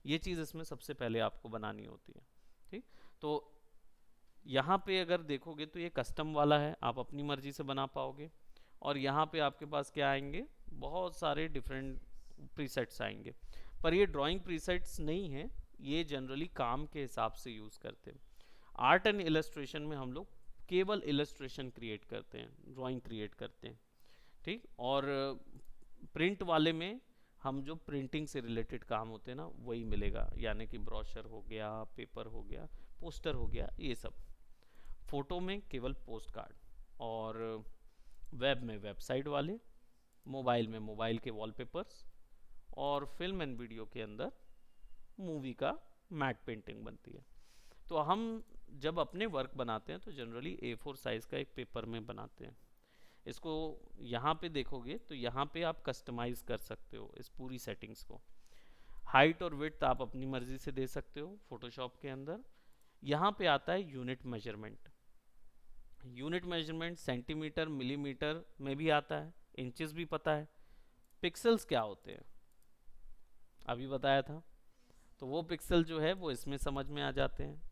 ये चीज़ इसमें सबसे पहले आपको बनानी होती है, ठीक। तो यहाँ पे अगर देखोगे तो ये कस्टम वाला है, आप अपनी मर्जी से बना पाओगे। और यहाँ पे आपके पास क्या आएंगे, बहुत सारे डिफरेंट प्रीसेट्स आएंगे, पर ये ड्राइंग प्रीसेट्स नहीं है, ये जनरली काम के हिसाब से यूज़ करते हैं। आर्ट एंड इलस्ट्रेशन में हम लोग केवल इलस्ट्रेशन क्रिएट करते हैं, ड्राइंग क्रिएट करते हैं, ठीक। और प्रिंट वाले में हम जो प्रिंटिंग से रिलेटेड काम होते हैं ना वही मिलेगा, यानी कि ब्रोशर हो गया, पेपर हो गया, पोस्टर हो गया, ये सब। फोटो में केवल पोस्ट कार्ड, और वेब में वेबसाइट वाले, मोबाइल में मोबाइल के वॉलपेपर्स, और फिल्म एंड वीडियो के अंदर मूवी का मैट पेंटिंग बनती है। तो हम जब अपने वर्क बनाते हैं तो जनरली A4 साइज़ का एक पेपर में बनाते हैं। इसको यहाँ पे देखोगे तो यहाँ पे आप कस्टमाइज़ कर सकते हो इस पूरी सेटिंग्स को। हाइट और विड्थ आप अपनी मर्ज़ी से दे सकते हो फोटोशॉप के अंदर। यहाँ पे आता है unit measurement. Unit measurement centimetre millimetre में भी आता है, इंचेस भी पता है। पिक्सल्स क्या होते हैं अभी बताया था, तो वो पिक्सल जो है वो इसमें समझ में आ जाते हैं।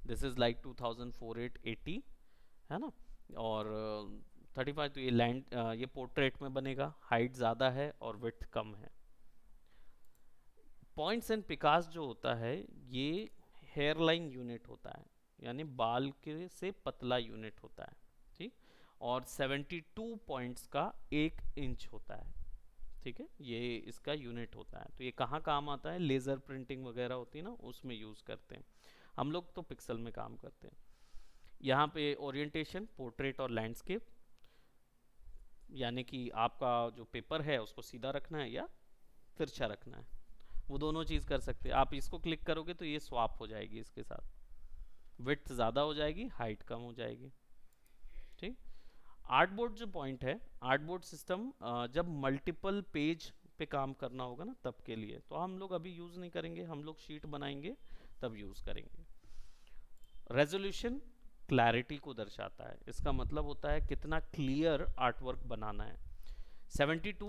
दिस इज़ लाइक 2480 है ना, और 35, तो ये लैंड ये पोर्ट्रेट में बनेगा, हाइट ज़्यादा है और विड्थ कम है। पॉइंट्स एंड पिकास जो होता है ये हेयर लाइन यूनिट होता है, यानी बाल के से पतला यूनिट होता है, ठीक। और 72 पॉइंट्स का 1 इंच होता है, ठीक है, ये इसका यूनिट होता है। तो ये कहाँ काम आता है, लेज़र प्रिंटिंग वगैरह होती है ना उसमें यूज़ करते हैं। हम लोग तो पिक्सल में काम करते हैं। यहाँ पे ओरिएंटेशन पोर्ट्रेट और लैंडस्केप, यानी कि आपका जो पेपर है उसको सीधा रखना है या तिरछा रखना है, वो दोनों चीज़ कर सकते हैं। आप इसको क्लिक करोगे तो ये स्वाप हो जाएगी इसके साथ, विड्थ ज़्यादा हो जाएगी, हाइट कम हो जाएगी, ठीक। आर्टबोर्ड जो पॉइंट है, आर्टबोर्ड सिस्टम जब मल्टीपल पेज पे काम करना होगा ना तब के लिए, तो हम लोग अभी यूज़ नहीं करेंगे, हम लोग शीट बनाएंगे तब यूज़ करेंगे। रेजोल्यूशन क्लैरिटी को दर्शाता है, इसका मतलब होता है कितना क्लियर आर्टवर्क बनाना है। 72,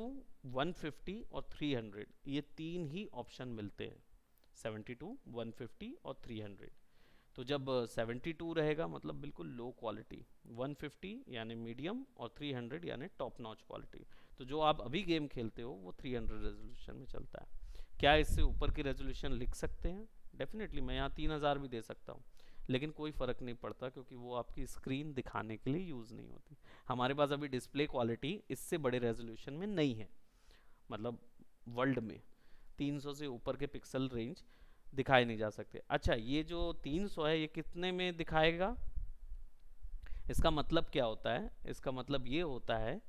150 और 300, ये तीन ही ऑप्शन मिलते हैं, 72, 150 और 300। तो जब 72 रहेगा मतलब बिल्कुल लो क्वालिटी, 150 यानी मीडियम, और 300 यानी टॉप नॉच क्वालिटी। तो जो आप अभी गेम खेलते हो वो 300 रेजोल्यूशन में चलता है। क्या इससे ऊपर की रेजोल्यूशन लिख सकते हैं? डेफिनेटली, मैं यहाँ 3000 भी दे सकता हूँ, लेकिन कोई फ़र्क नहीं पड़ता क्योंकि वो आपकी स्क्रीन दिखाने के लिए यूज़ नहीं होती। हमारे पास अभी डिस्प्ले क्वालिटी इससे बड़े रेजोल्यूशन में नहीं है, मतलब वर्ल्ड में 300 से ऊपर के पिक्सल रेंज दिखाए नहीं जा सकते। अच्छा, ये जो 300 है ये कितने में दिखाएगा? इसका मतलब क्या होता है? इसका मतलब ये होता है,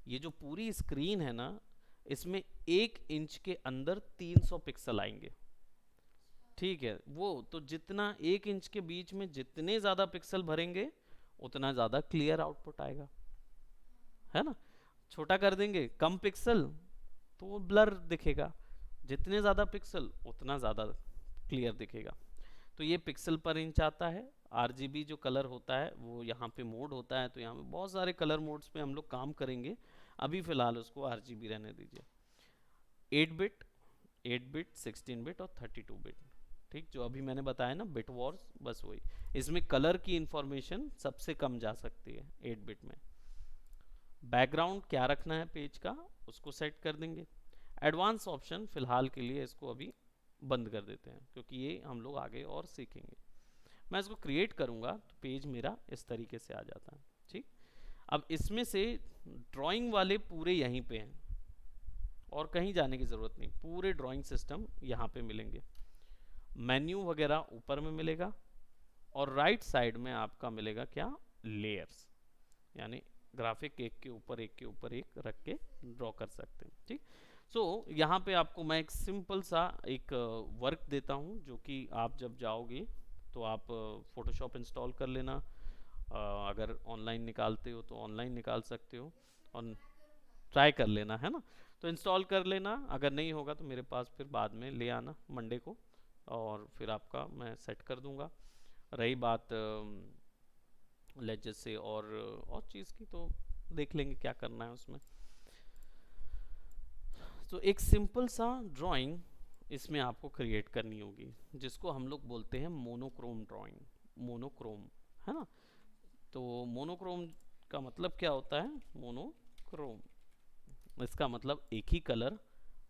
ये जो पूरी स्क्रीन है ना, इसमें 1 इंच के अंदर 300 पिक्सल आएंगे, ठीक है। वो तो जितना 1 इंच के बीच में जितने ज़्यादा पिक्सल भरेंगे उतना ज़्यादा क्लियर आउटपुट आएगा, है ना। छोटा कर देंगे, कम पिक्सल, तो वो ब्लर दिखेगा, जितने ज़्यादा पिक्सल उतना ज़्यादा क्लियर दिखेगा। तो ये पिक्सल पर इंच आता है। आरजीबी जो कलर होता है वो यहाँ पे मोड होता है, तो यहाँ पे बहुत सारे कलर मोड्स पे हम लोग काम करेंगे, अभी फ़िलहाल उसको आरजीबी रहने दीजिए। 8 बिट, 8 बिट, 16 बिट और 32 बिट, ठीक, जो अभी मैंने बताया ना बिट वॉर्स, बस वही। इसमें कलर की इंफॉर्मेशन सबसे कम जा सकती है 8 बिट में। बैकग्राउंड क्या रखना है पेज का उसको सेट कर देंगे। एडवांस ऑप्शन फ़िलहाल के लिए इसको अभी बंद कर देते हैं क्योंकि ये हम लोग आगे और सीखेंगे। मैं इसको क्रिएट करूँगा तो पेज मेरा इस तरीके से आ जाता है, ठीक। अब इसमें से ड्राइंग वाले पूरे यहीं पे हैं और कहीं जाने की ज़रूरत नहीं, पूरे ड्राइंग सिस्टम यहाँ पे मिलेंगे। मेन्यू वगैरह ऊपर में मिलेगा, और राइट साइड में आपका मिलेगा क्या, लेयर्स, यानी ग्राफिक एक के ऊपर एक के ऊपर एक रख के ड्रॉ कर सकते हैं, ठीक। सो यहाँ पे आपको मैं एक सिंपल सा एक वर्क देता हूँ जो कि आप जब जाओगे तो आप फोटोशॉप इंस्टॉल कर लेना। अगर ऑनलाइन निकालते हो तो ऑनलाइन निकाल सकते हो और ट्राई कर लेना, है ना। तो इंस्टॉल कर लेना, अगर नहीं होगा तो मेरे पास फिर बाद में ले आना मंडे को, और फिर आपका मैं सेट कर दूंगा। रही बात लेजेस से और चीज़ की, तो देख लेंगे क्या करना है उसमें। तो एक सिंपल सा ड्राइंग इसमें आपको क्रिएट करनी होगी जिसको हम लोग बोलते हैं मोनोक्रोम ड्राइंग, मोनोक्रोम, है ना। तो मोनोक्रोम का मतलब क्या होता है, मोनोक्रोम, इसका मतलब एक ही कलर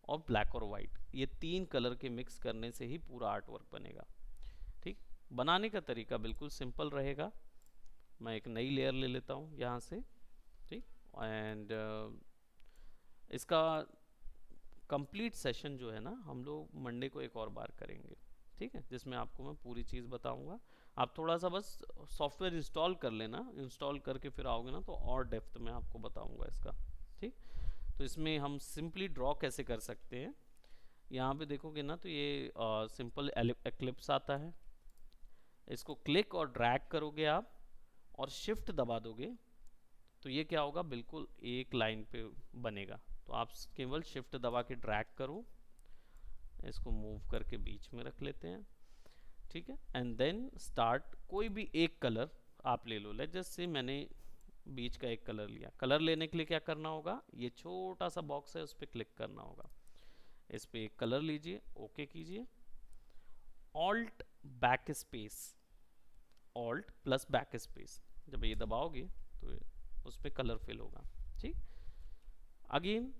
और ब्लैक और वाइट, ये तीन कलर के मिक्स करने से ही पूरा आर्ट वर्क बनेगा, ठीक। बनाने का तरीका बिल्कुल सिंपल रहेगा। मैं एक नई लेयर ले लेता हूँ यहाँ से, ठीक, एंड इसका कंप्लीट सेशन जो है ना हम लोग मंडे को एक और बार करेंगे, ठीक है, जिसमें आपको मैं पूरी चीज़ बताऊंगा। आप थोड़ा सा बस सॉफ्टवेयर इंस्टॉल कर लेना, इंस्टॉल करके फिर आओगे ना तो और डेप्थ में आपको बताऊंगा इसका, ठीक। तो इसमें हम सिंपली ड्रॉ कैसे कर सकते हैं, यहाँ पे देखोगे ना तो ये सिंपल एक्लिप्स आता है, इसको क्लिक और ड्रैग करोगे आप और शिफ्ट दबा दोगे तो ये क्या होगा, बिल्कुल एक लाइन पे बनेगा। तो आप केवल शिफ्ट दबा के ड्रैग करो, इसको मूव करके बीच में रख लेते हैं, ठीक है। एंड देन स्टार्ट, कोई भी एक कलर आप ले लो, लेट जस्ट से मैंने बीच का एक कलर लिया। कलर लेने के लिए क्या करना होगा, ये छोटा सा बॉक्स है उस पर क्लिक करना होगा, इस पे एक कलर लीजिए, ओके कीजिए, alt back space, alt plus back space, जब ये दबाओगे तो उस पर कलर फिल होगा, ठीक। अगेन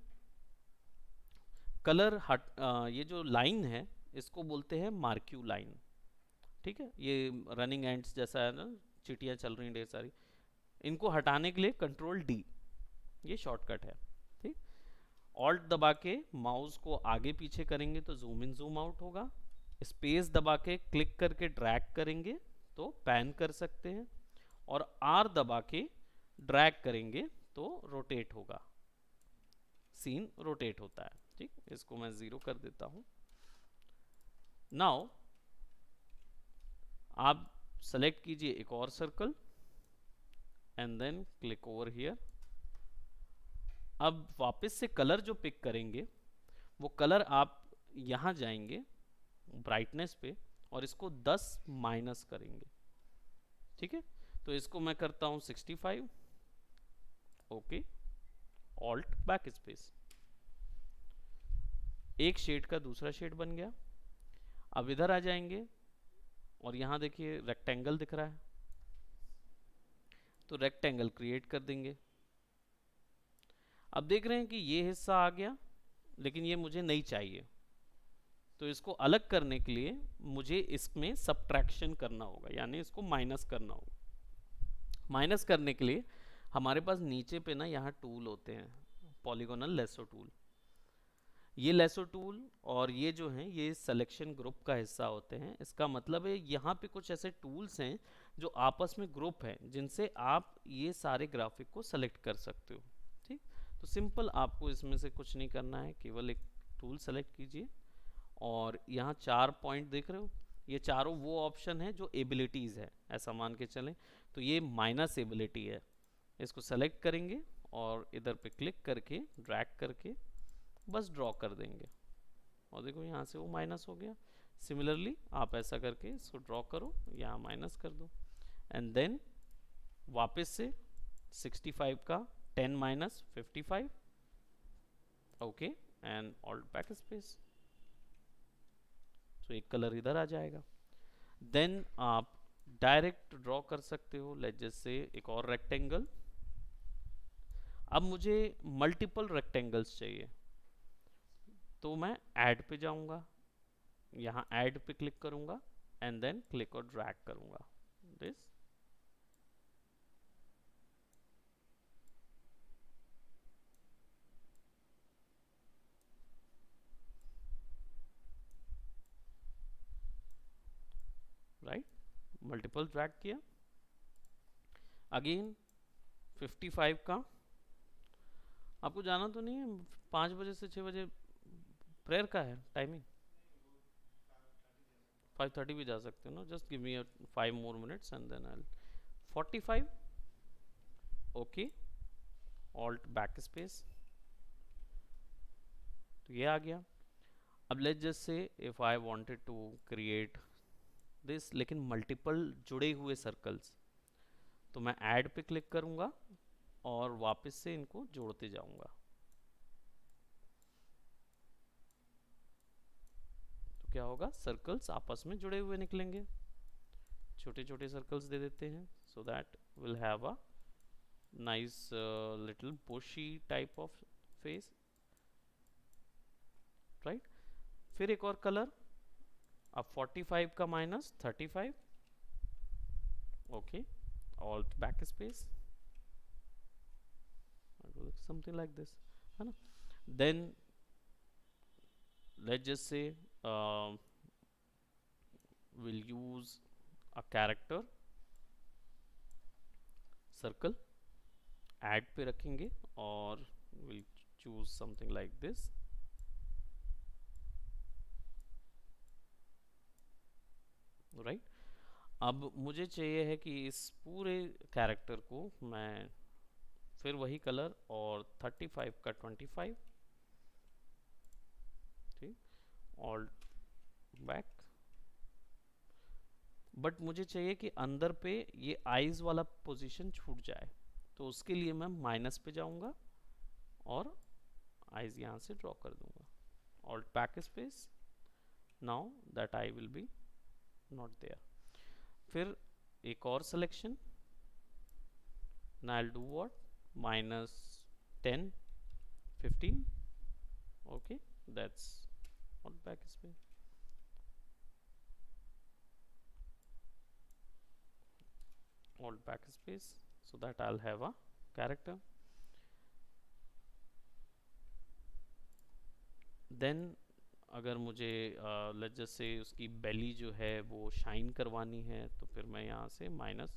कलर ये जो लाइन है इसको बोलते हैं मार्क्यू लाइन, ठीक है। ये रनिंग एंड्स जैसा है ना, चिटियाँ चल रही हैं ढेर सारी, इनको हटाने के लिए कंट्रोल डी, ये शॉर्टकट है, ठीक। ऑल्ट दबा के माउस को आगे पीछे करेंगे तो जूम इन जूम आउट होगा, स्पेस दबा के क्लिक करके ड्रैग करेंगे तो पैन कर सकते हैं, और आर दबा के ड्रैग करेंगे तो रोटेट होगा, सीन रोटेट होता है, ठीक। इसको मैं 0 कर देता हूं। नाउ आप सेलेक्ट कीजिए एक और circle and then click over here. अब वापस से कलर जो पिक करेंगे वो कलर आप यहां जाएंगे ब्राइटनेस पे और इसको 10 माइनस करेंगे, ठीक है। तो इसको मैं करता हूं 65, ओके, ऑल्ट बैक स्पेस, एक शेड का दूसरा शेड बन गया। अब इधर आ जाएंगे और यहां देखिए रेक्टेंगल दिख रहा है, तो रेक्टेंगल क्रिएट कर देंगे। अब देख रहे हैं कि ये हिस्सा आ गया लेकिन ये मुझे नहीं चाहिए, तो इसको अलग करने के लिए मुझे इसमें सब्ट्रैक्शन करना होगा, यानी इसको माइनस करना होगा। माइनस करने के लिए हमारे पास नीचे पे ना यहाँ टूल होते हैं, पॉलीगोनल लेसो टूल, ये लेसो टूल और ये जो हैं ये सिलेक्शन ग्रुप का हिस्सा होते हैं। इसका मतलब है यहाँ पे कुछ ऐसे टूल्स हैं जो आपस में ग्रुप हैं जिनसे आप ये सारे ग्राफिक को सेलेक्ट कर सकते हो, ठीक। तो सिंपल आपको इसमें से कुछ नहीं करना है, केवल एक टूल सेलेक्ट कीजिए और यहाँ 4 पॉइंट देख रहे हो, ये चारों वो ऑप्शन है जो एबिलिटीज़ है, ऐसा मान के चलें। तो ये माइनस एबिलिटी है, इसको सेलेक्ट करेंगे और इधर पे क्लिक करके ड्रैग करके बस ड्रॉ कर देंगे और देखो यहाँ से वो माइनस हो गया। सिमिलरली आप ऐसा करके इसको ड्रॉ करो, यहाँ माइनस कर दो एंड देन वापस से 65 का 10 minus 55, okay, and alt backspace, तो एक कलर इधर आ जाएगा। देन आप डायरेक्ट ड्रॉ कर सकते हो, लेट जैसे एक और रेक्टेंगल। अब मुझे मल्टीपल रेक्टेंगल्स चाहिए तो मैं ऐड पे जाऊंगा, यहाँ ऐड पे क्लिक करूंगा एंड देन क्लिक और ड्रैग करूंगा दिस, राइट, मल्टीपल ड्रैग किया। अगेन 55 का, आपको जाना तो नहीं है, 5 बजे से 6 बजे प्रेयर का है टाइमिंग, 5:30 भी जा सकते हो ना, just give me 5 more minutes and then I 45, okay, alt backspace, तो ये आ गया। अब let's just say if I wanted to create this, लेकिन मल्टीपल जुड़े हुए सर्कल्स, तो मैं ऐड पे क्लिक करूंगा और वापस से इनको जोड़ते जाऊंगा, तो क्या होगा, सर्कल्स आपस में जुड़े हुए निकलेंगे। छोटे छोटे सर्कल्स दे देते हैं so that will have a nice little bushy type of face, right. फिर एक और कलर, अब 45 का minus 35, okay, alt backspace, something like this, है ना। Then let's just say we'll use a character circle, add पे रखेंगे और we'll choose something like this, right? अब मुझे चाहिए है कि इस पूरे कैरेक्टर को मैं फिर वही कलर और 35 का 25, ठीक, ऑल्ट बैक, बट मुझे चाहिए कि अंदर पे ये आईज वाला पोजीशन छूट जाए, तो उसके लिए मैं माइनस पे जाऊंगा और आईज यहाँ से ड्रॉ कर दूंगा, alt backspace, now that I will be not there. फिर एक और selection, now I'll do what, minus 10 15, okay, that's not backspace, alt backspace, so that I'll have a character. Then अगर मुझे let's just से उसकी बेली जो है वो शाइन करवानी है, तो फिर मैं यहाँ से माइनस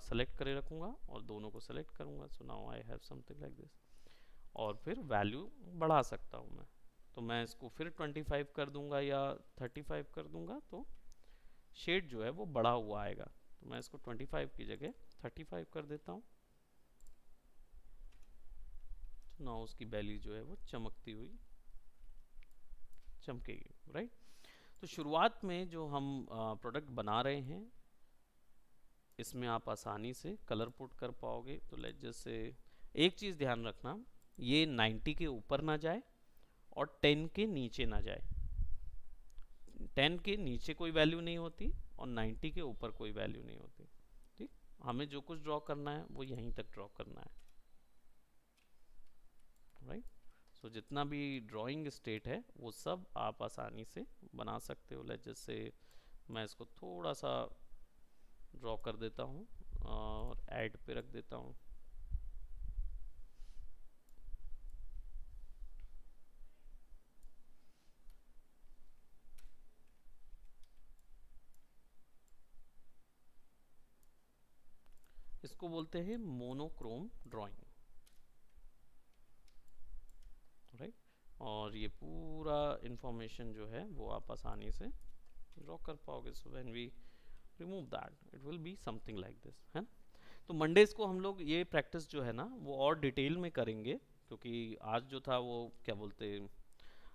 सेलेक्ट करे रखूँगा और दोनों को सेलेक्ट करूँगा, so now I have something like this. और फिर वैल्यू बढ़ा सकता हूँ मैं, तो मैं इसको फिर 25 कर दूंगा या 35 कर दूंगा, तो शेड जो है वो बढ़ा हुआ आएगा, तो मैं इसको 25 की जगह 35 कर देता हूँ, तो ना उसकी बैली जो है वो चमकती हुई चमकेगी, राइट? तो शुरुआत में जो हम प्रोडक्ट बना रहे हैं इसमें आप आसानी से कलर पुट कर पाओगे। तो लेट्स जस्ट से एक चीज़ ध्यान रखना, ये 90 के ऊपर ना जाए और 10 के नीचे ना जाए। 10 के नीचे कोई वैल्यू नहीं होती और 90 के ऊपर कोई वैल्यू नहीं होती, ठीक? हमें जो कुछ ड्रॉ करना है वो यहीं तक ड्रॉ करना है, राइट? सो जितना भी ड्राइंग स्टेट है वो सब आप आसानी से बना सकते हो। लेट्स जस्ट से मैं इसको थोड़ा सा ड्रॉ कर देता हूँ और ऐड पे रख देता हूँ। इसको बोलते हैं मोनोक्रोम ड्राइंग, राइट? और ये पूरा इंफॉर्मेशन जो है वो आप आसानी से ड्रॉ कर पाओगे। So when we remove that it will be something like this, है ना? तो मंडेज को हम लोग ये प्रैक्टिस जो है ना वो और डिटेल में करेंगे, क्योंकि आज जो था वो क्या बोलते हैं,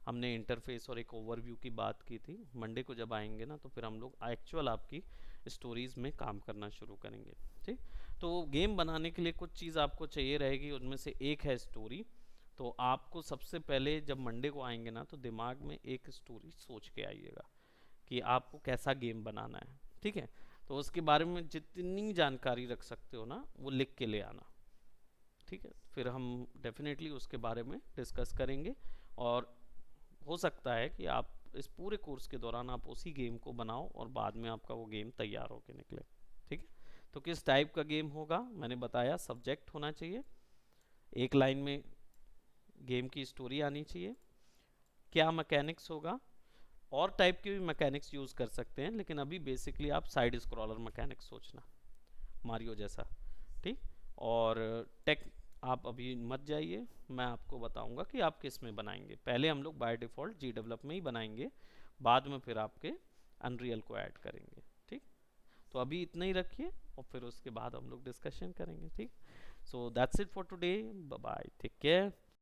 हमने इंटरफेस और एक ओवरव्यू की बात की थी। मंडे को जब आएंगे ना तो फिर हम लोग एक्चुअल आपकी स्टोरीज में काम करना शुरू करेंगे, ठीक? तो गेम बनाने के लिए कुछ चीज़ आपको चाहिए रहेगी, उनमें से एक है स्टोरी। तो आपको सबसे पहले जब मंडे को आएंगे ना तो दिमाग में एक स्टोरी सोच के आइएगा कि आपको कैसा गेम बनाना है, ठीक है? तो उसके बारे में जितनी जानकारी रख सकते हो ना वो लिख के ले आना, ठीक है? फिर हम डेफिनेटली उसके बारे में डिस्कस करेंगे और हो सकता है कि आप इस पूरे कोर्स के दौरान आप उसी गेम को बनाओ और बाद में आपका वो गेम तैयार होके निकले, ठीक है? तो किस टाइप का गेम होगा मैंने बताया, सब्जेक्ट होना चाहिए, एक लाइन में गेम की स्टोरी आनी चाहिए, क्या मैकेनिक्स होगा, और टाइप के भी मैकेनिक्स यूज़ कर सकते हैं, लेकिन अभी बेसिकली आप साइड स्क्रॉलर मैकेनिक्स सोचना, मारियो जैसा, ठीक? और टेक आप अभी मत जाइए, मैं आपको बताऊंगा कि आप किस में बनाएंगे। पहले हम लोग बाय डिफ़ॉल्ट जी डेवलप में ही बनाएंगे, बाद में फिर आपके अनरियल को ऐड करेंगे, ठीक? तो अभी इतना ही रखिए और फिर उसके बाद हम लोग डिस्कशन करेंगे, ठीक? So that's it for today, bye bye, take care.